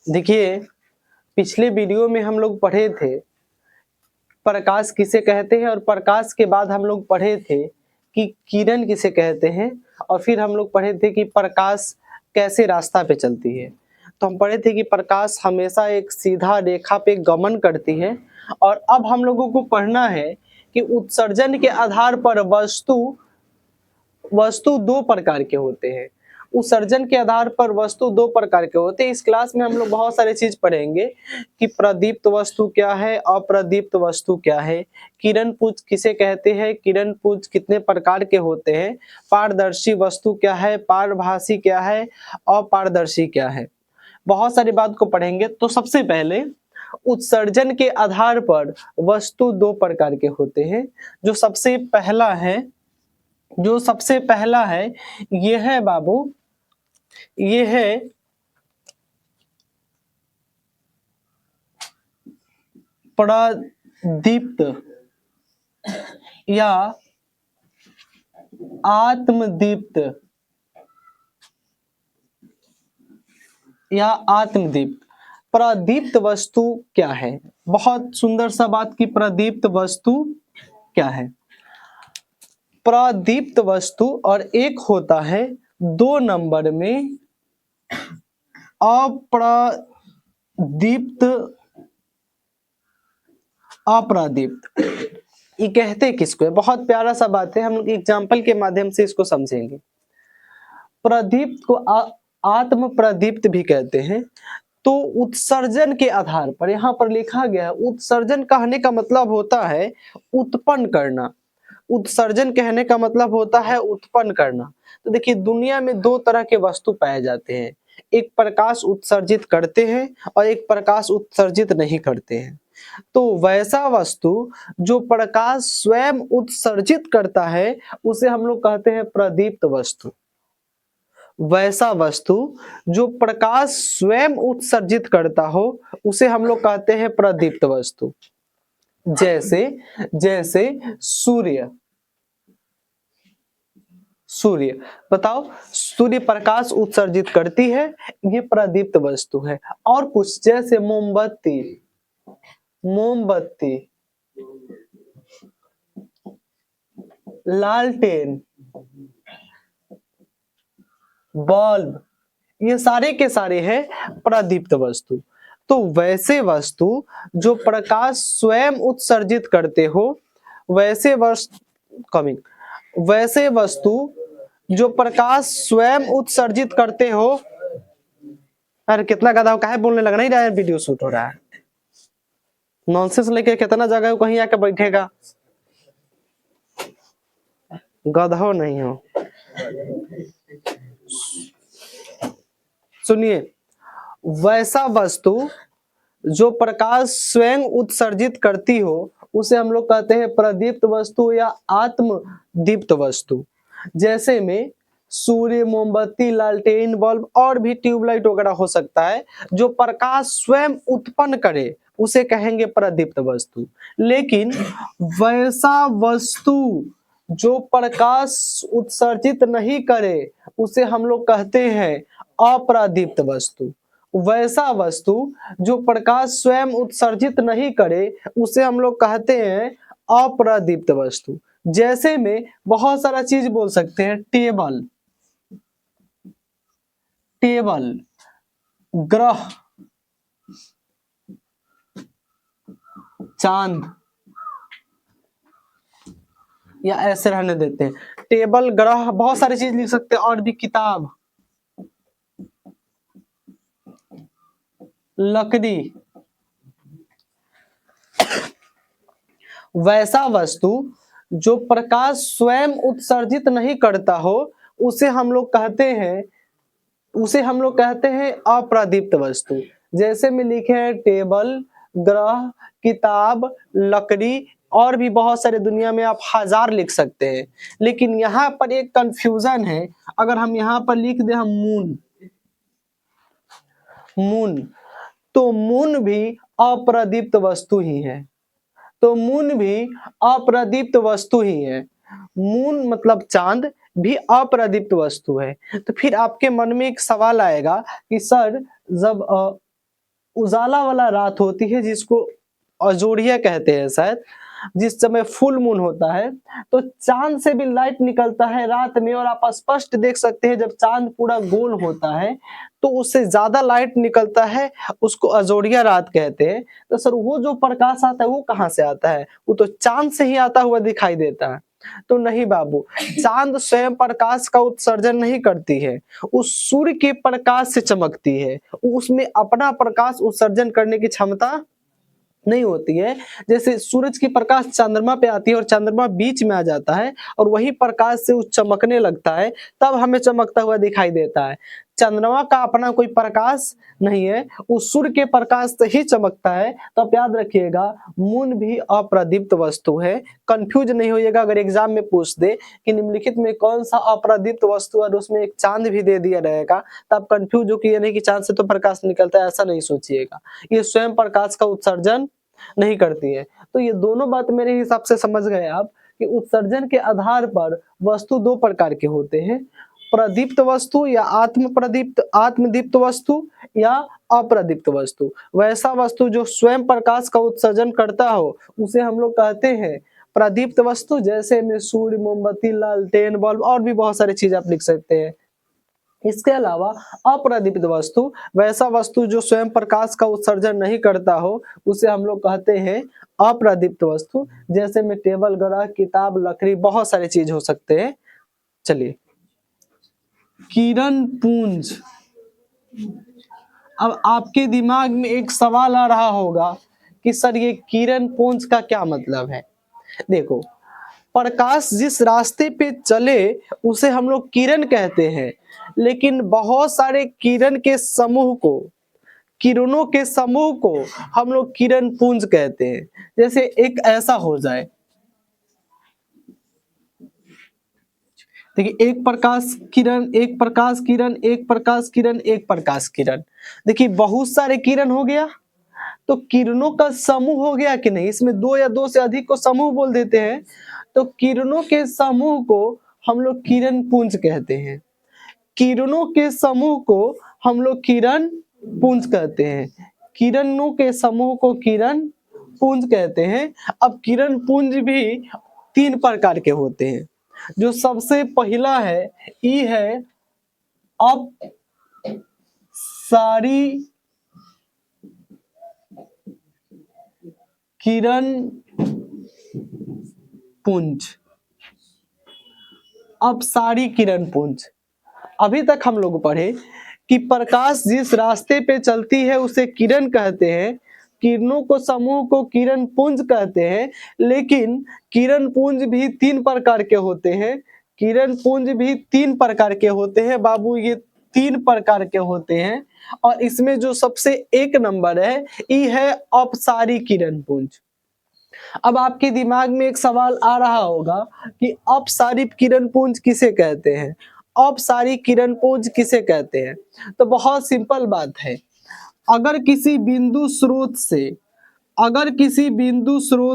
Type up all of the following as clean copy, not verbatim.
देखिए, पिछले वीडियो में हम लोग पढ़े थे प्रकाश किसे कहते हैं, और प्रकाश के बाद हम लोग पढ़े थे कि किरण किसे कहते हैं, और फिर हम लोग पढ़े थे कि प्रकाश कैसे रास्ता पे चलती है। तो हम पढ़े थे कि प्रकाश हमेशा एक सीधा रेखा पे गमन करती है, और अब हम लोगों को पढ़ना है कि उत्सर्जन के आधार पर वस्तु दो प्रकार के होते हैं। उत्सर्जन के आधार पर वस्तु दो प्रकार के होते हैं। इस क्लास में हम लोग बहुत सारे चीज पढ़ेंगे कि प्रदीप्त वस्तु क्या है, अप्रदीप्त वस्तु क्या है, किरण पुंज किसे कहते हैं, किरण पुंज कितने प्रकार के होते हैं, पारदर्शी वस्तु क्या है, पारभासी क्या है, अपारदर्शी क्या है। बहुत सारी बात को पढ़ेंगे। तो सबसे पहले उत्सर्जन के आधार पर वस्तु दो प्रकार के होते हैं। जो सबसे पहला है ये है बाबू, ये है प्रदीप्त या आत्मदीप्त प्रदीप्त वस्तु क्या है। बहुत सुंदर सा बात की प्रदीप्त वस्तु क्या है। प्रदीप्त वस्तु और एक होता है 2 नंबर में अपरादीप्त। ये कहते किसको है, बहुत प्यारा सा बात है, हम लोग एग्जाम्पल के माध्यम से इसको समझेंगे। प्रदीप्त को आत्म प्रदीप्त भी कहते हैं। तो उत्सर्जन के आधार पर यहाँ पर लिखा गया है, उत्सर्जन कहने का मतलब होता है उत्पन्न करना। उत्सर्जन कहने का मतलब होता है उत्पन्न करना। तो देखिए, दुनिया में दो तरह के वस्तु पाए जाते हैं, एक प्रकाश उत्सर्जित करते हैं और एक प्रकाश उत्सर्जित नहीं करते हैं। तो वैसा वस्तु जो प्रकाश स्वयं उत्सर्जित करता है उसे हम लोग कहते हैं प्रदीप्त वस्तु। वैसा वस्तु जो प्रकाश स्वयं उत्सर्जित करता हो उसे हम लोग कहते हैं प्रदीप्त वस्तु। जैसे सूर्य बताओ, सूर्य प्रकाश उत्सर्जित करती है, ये प्रदीप्त वस्तु है। और कुछ जैसे मोमबत्ती, लालटेन, बल्ब, ये सारे के सारे हैं प्रदीप्त वस्तु। तो वैसे वस्तु जो प्रकाश स्वयं उत्सर्जित करते हो, वैसे वस्तु जो प्रकाश स्वयं उत्सर्जित करते हो। अरे कितना गधा हो, काहे बोलने लगा, नहीं रहा है, वीडियो शूट हो रहा है। नॉनसेंस लेके कितना जगह कहीं आके बैठेगा, गधा नहीं हो। सुनिए, वैसा वस्तु जो प्रकाश स्वयं उत्सर्जित करती हो उसे हम लोग कहते हैं प्रदीप्त वस्तु या आत्मदीप्त वस्तु। जैसे में सूर्य, मोमबत्ती, लालटेन, बल्ब और भी ट्यूबलाइट वगैरह हो सकता है, जो प्रकाश स्वयं उत्पन्न करे उसे कहेंगे प्रदीप्त वस्तु। लेकिन वैसा वस्तु जो प्रकाश उत्सर्जित नहीं करे उसे हम लोग कहते हैं अप्रदीप्त वस्तु। वैसा वस्तु जो प्रकाश स्वयं उत्सर्जित नहीं करे उसे हम लोग कहते हैं अप्रदीप्त वस्तु। जैसे में बहुत सारा चीज बोल सकते हैं, टेबल, ग्रह, चांद, या ऐसे रहने देते हैं। टेबल, ग्रह, बहुत सारी चीज लिख सकते हैं, और भी किताब, लकड़ी। वैसा वस्तु जो प्रकाश स्वयं उत्सर्जित नहीं करता हो उसे हम लोग कहते हैं अप्रदीप्त वस्तु। जैसे में लिखे हैं टेबल, ग्रह, किताब, लकड़ी, और भी बहुत सारे, दुनिया में आप 1000 लिख सकते हैं। लेकिन यहाँ पर एक कंफ्यूजन है, अगर हम यहाँ पर लिख दें हम मून, तो मून भी अप्रदीप्त वस्तु ही है। मून मतलब चांद भी अप्रदीप्त वस्तु है। तो फिर आपके मन में एक सवाल आएगा कि सर, जब उजाला वाला रात होती है जिसको अजोरिया कहते हैं शायद, जिस समय फुल मून होता है तो चांद से भी लाइट निकलता है रात में, और आप स्पष्ट देख सकते हैं जब चांद पूरा गोल होता है तो उससे ज्यादा लाइट निकलता है, उसको अजोरिया रात कहते हैं। तो सर वो जो प्रकाश आता है वो कहाँ से आता है? वो तो चांद से ही आता हुआ दिखाई देता है। तो नहीं बाबू, चांद स्वयं प्रकाश का उत्सर्जन नहीं करती है, उस सूर्य के प्रकाश से चमकती है, उसमें अपना प्रकाश उत्सर्जन करने की क्षमता नहीं होती है। जैसे सूरज की प्रकाश चंद्रमा पे आती है और चंद्रमा बीच में आ जाता है और वही प्रकाश से वो चमकने लगता है, तब हमें चमकता हुआ दिखाई देता है। चंद्रमा का अपना कोई प्रकाश नहीं है, उस सूर्य के प्रकाश से ही चमकता है। तो आप याद रखिएगा, मून भी अप्रदीप्त वस्तु है। कंफ्यूज नहीं होइएगा अगर एग्जाम में पूछ दे कि निम्नलिखित में कौन सा अप्रदीप्त वस्तु है और उसमें एक चांद भी दे दिया रहेगा, तब कंफ्यूज हो कि ये नहीं कि चांद से तो प्रकाश निकलता है, ऐसा नहीं सोचिएगा। ये स्वयं प्रकाश का उत्सर्जन नहीं करती है। तो ये दोनों बात मेरे हिसाब से समझ गए आप कि उत्सर्जन के आधार पर वस्तु दो प्रकार के होते हैं, प्रदीप्त वस्तु या आत्मदीप्त वस्तु या अप्रदीप्त वस्तु। वैसा वस्तु जो स्वयं प्रकाश का उत्सर्जन करता हो उसे हम लोग कहते हैं प्रदीप्त वस्तु, जैसे में सूर्य, मोमबत्ती, लालटेन, बल्ब और भी बहुत सारी चीज आप लिख सकते हैं। इसके अलावा अप्रदीप्त वस्तु, वैसा वस्तु जो स्वयं प्रकाश का उत्सर्जन नहीं करता हो उसे हम लोग कहते हैं अप्रदीप्त वस्तु, जैसे में टेबल, ग्रह, किताब, लकड़ी, बहुत सारे चीज हो सकते हैं। चलिए, किरण पुंज। अब आपके दिमाग में एक सवाल आ रहा होगा कि सर ये किरण पुंज का क्या मतलब है? देखो, प्रकाश जिस रास्ते पे चले उसे हम लोग किरण कहते हैं, लेकिन बहुत सारे किरणों के समूह को हम लोग किरण पुंज कहते हैं। जैसे एक ऐसा हो जाए, देखिए, एक प्रकाश किरण, एक प्रकाश किरण, एक प्रकाश किरण, एक प्रकाश किरण। देखिए बहुत सारे किरण हो गया, तो किरणों का समूह हो गया कि नहीं? इसमें दो या दो से अधिक को समूह बोल देते हैं। तो किरणों के समूह को हम लोग किरण पुंज कहते हैं। किरणों के समूह को हम लोग किरण पुंज कहते हैं। किरणों के समूह को किरण पुंज कहते हैं। अब किरण पुंज भी तीन प्रकार के होते हैं। जो सबसे पहला है, ये है अपसारी किरण पुंज। अपसारी किरण पुंज, अभी तक हम लोग पढ़े कि प्रकाश जिस रास्ते पे चलती है उसे किरण कहते हैं, किरणों को समूह को किरण पुंज कहते हैं। लेकिन किरण पुंज भी तीन प्रकार के होते हैं। किरण पुंज भी तीन प्रकार के होते हैं बाबू, ये तीन प्रकार के होते हैं। और इसमें जो सबसे एक नंबर है, ये है अपसारी किरण पुंज। अब आपके दिमाग में एक सवाल आ रहा होगा कि अपसारी किरण पुंज किसे कहते हैं? अपसारी किरण पुंज किसे कहते हैं? तो बहुत सिंपल बात है, अगर किसी बिंदु स्रोत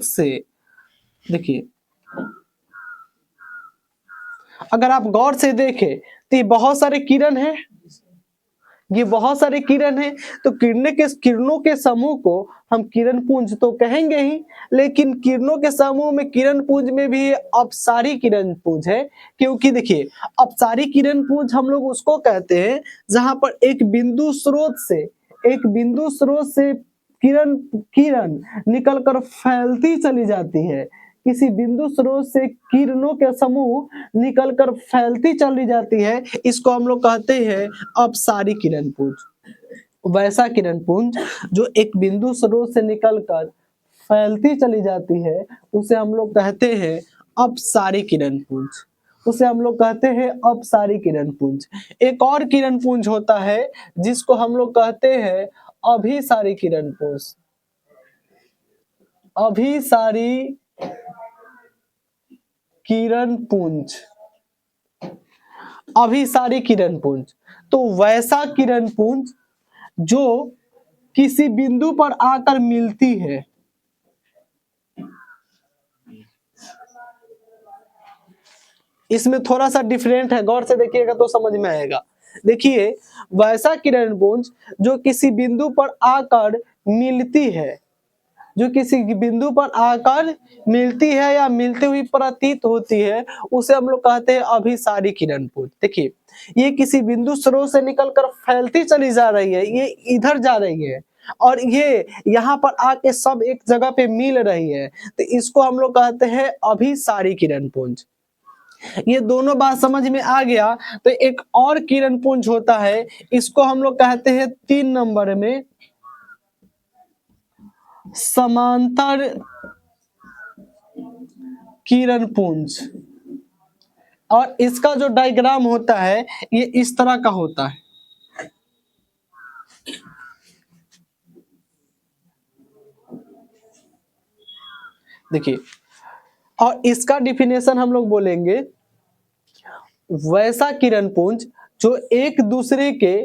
से देखिए, अगर आप गौर से देखें तो ये बहुत सारे किरण हैं, ये बहुत सारे किरण हैं। तो किरणों के समूह को हम किरण पुंज तो कहेंगे ही, लेकिन किरणों के समूह में किरण पुंज में भी अपसारी किरण पुंज है। क्योंकि देखिए, अपसारी किरण पुंज हम लोग उसको कहते हैं जहां पर एक बिंदु स्रोत से किरण निकलकर फैलती चली जाती है। किसी बिंदु स्रोत से किरणों के समूह निकलकर फैलती चली जाती है, इसको हम लोग कहते हैं अपसारी किरण पुंज। वैसा किरण पुंज जो एक बिंदु स्रोत से निकलकर फैलती चली जाती है उसे हम लोग कहते हैं अपसारी किरण पुंज। उसे हम लोग कहते हैं अपसारी किरण पुंज। एक और किरण पुंज होता है जिसको हम लोग कहते हैं अभिसारी किरण पुंज। अभिसारी किरण पुंज, अभिसारी किरण पुंज। तो वैसा किरण पुंज जो किसी बिंदु पर आकर मिलती है, इसमें थोड़ा सा डिफरेंट है, गौर से देखिएगा तो समझ में आएगा। देखिए, वैसा किरण पुंज जो किसी बिंदु पर आकर मिलती है, जो किसी बिंदु पर आकर मिलती है या मिलती हुई प्रतीत होती है, उसे हम लोग कहते हैं अभिसारी किरण पुंज। देखिए, ये किसी बिंदु स्रोत से निकलकर फैलती चली जा रही है, ये इधर जा रही है और ये यहाँ पर आके सब एक जगह पे मिल रही है, तो इसको हम लोग कहते हैं अभिसारी किरण पुंज। ये दोनों बात समझ में आ गया, तो एक और किरण पुंज होता है, इसको हम लोग कहते हैं 3 नंबर में समांतर किरण पुंज। और इसका जो डायग्राम होता है ये इस तरह का होता है। देखिए, और इसका डिफिनेशन हम लोग बोलेंगे, वैसा किरण पुंज जो एक दूसरे के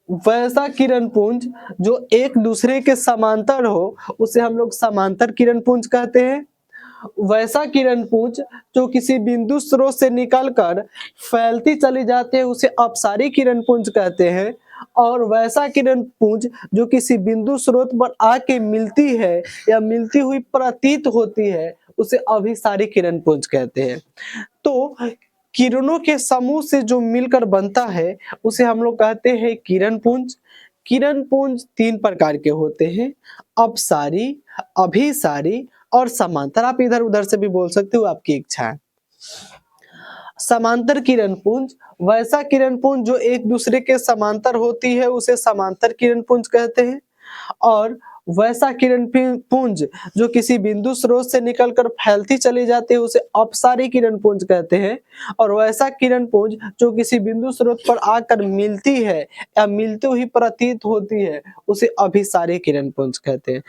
वैसा किरण पुंज जो एक दूसरे के समांतर हो, उसे हम लोग समांतर किरण पुंज कहते हैं। वैसा किरण पुंज जो किसी बिंदु स्रोत से निकलकर फैलती चली जाती है, उसे अपसारी किरण पुंज कहते हैं। और वैसा किरण पुंज जो किसी बिंदु स्रोत पर आके मिलती है या मिलती हुई प्रतीत होती है, उसे अभिसारी किरण पुंज कहते हैं। तो किरणों के समूह से जो मिलकर बनता है, उसे हम लोग कहते हैं किरण पुंज। किरण पुंज 3 प्रकार के होते हैं, अपसारी, अभिसारी और समांतर। आप इधर उधर से भी बोल सकते हो, आपकी इच्छा है। समांतर किरण पुंज, वैसा किरण पुंज जो एक दूसरे के समांतर होती है, उसे समांतर किरण पुंज कहते हैं। और वैसा किरण पुंज जो किसी बिंदु स्रोत से निकलकर फैलती चली जाती है, उसे अपसारी किरण पुंज कहते हैं। और वैसा किरण पुंज जो किसी बिंदु स्रोत पर आकर मिलती है या मिलती हुई प्रतीत होती है, उसे अभिसारी किरण पुंज कहते हैं।